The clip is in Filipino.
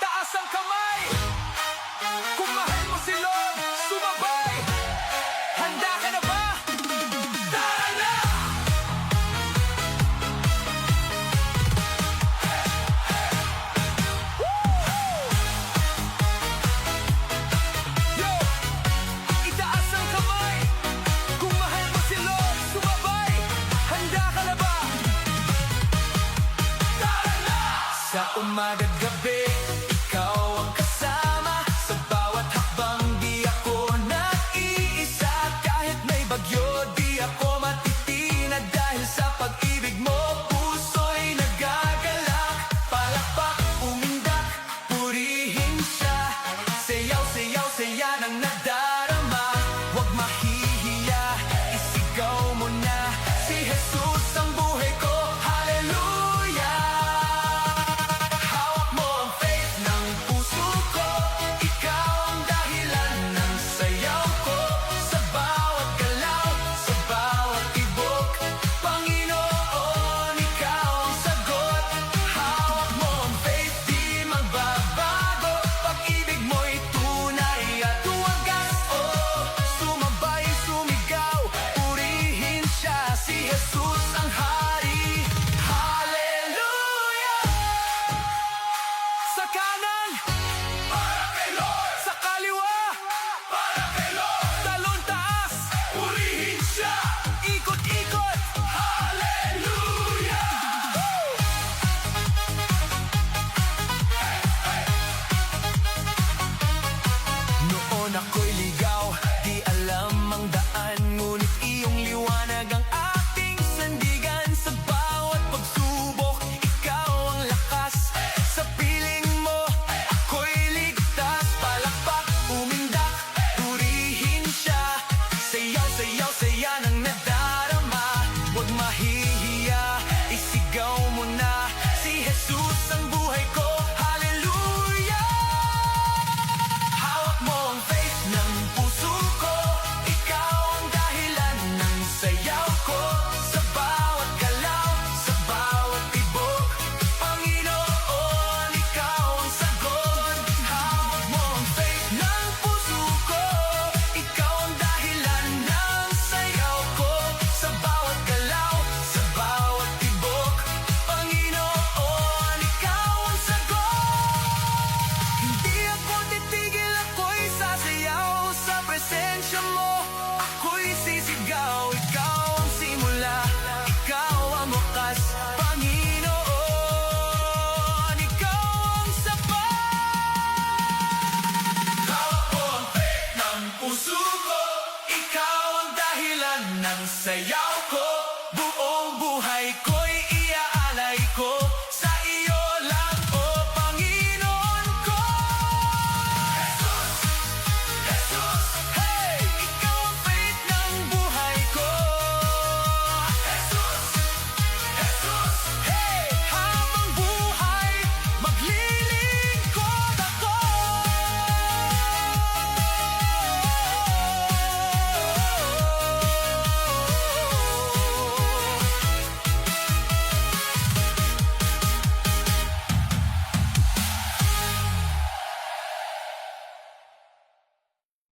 itaas ang kamay. Kung mahal mo si Lord, sumabay. Handa ka na ba? Tara na! Yo! Itaas ang kamay. Kung mahal mo si Lord, sumabay. Handa ka na ba? Tara na! Sa umaga't gabi, ikaw ang kasama. Sa bawat hakbang di ako nag-iisa. Kahit may bagyo, di ako matitinag. Dahil sa pag-ibig mo, puso'y nagagalak. Palakpak, umindak, purihin siya. Sayaw, sayaw, saya ng nadarama. Huwag mahihiya, isigaw mo na. Si Jesus ang buhay ko, hallelujah. Hawak mo ang faith ng puso ko. Ikaw ang dahilan ng sayaw ko. Sa bawat galaw, sa bawat tibok, Panginoon, ikaw ang sagot. Hawak mo ang faith, di magbabago. Pag-ibig mo'y tunay at wagas. Oh, sumabay, sumigaw, purihin siya. Si Jesus ang hari, hallelujah. Sa kanan, para kay Lord. Sa kaliwa, para kay Lord. Talon taas, purihin siya. Ikot-ikot, hallelujah. Noon ako'y ligaw, di alam ang daan. Ngunit iyong liwanag ang ating sandigan. Sa bawat pagsubok, ikaw ang lakas. Sa piling mo, ako'y ligtas. Palakpak, umindak, purihin siya. Sayaw, sayaw, saya ng nadarama. Huwag mahihiya, isigaw mo na. Si Jesus ang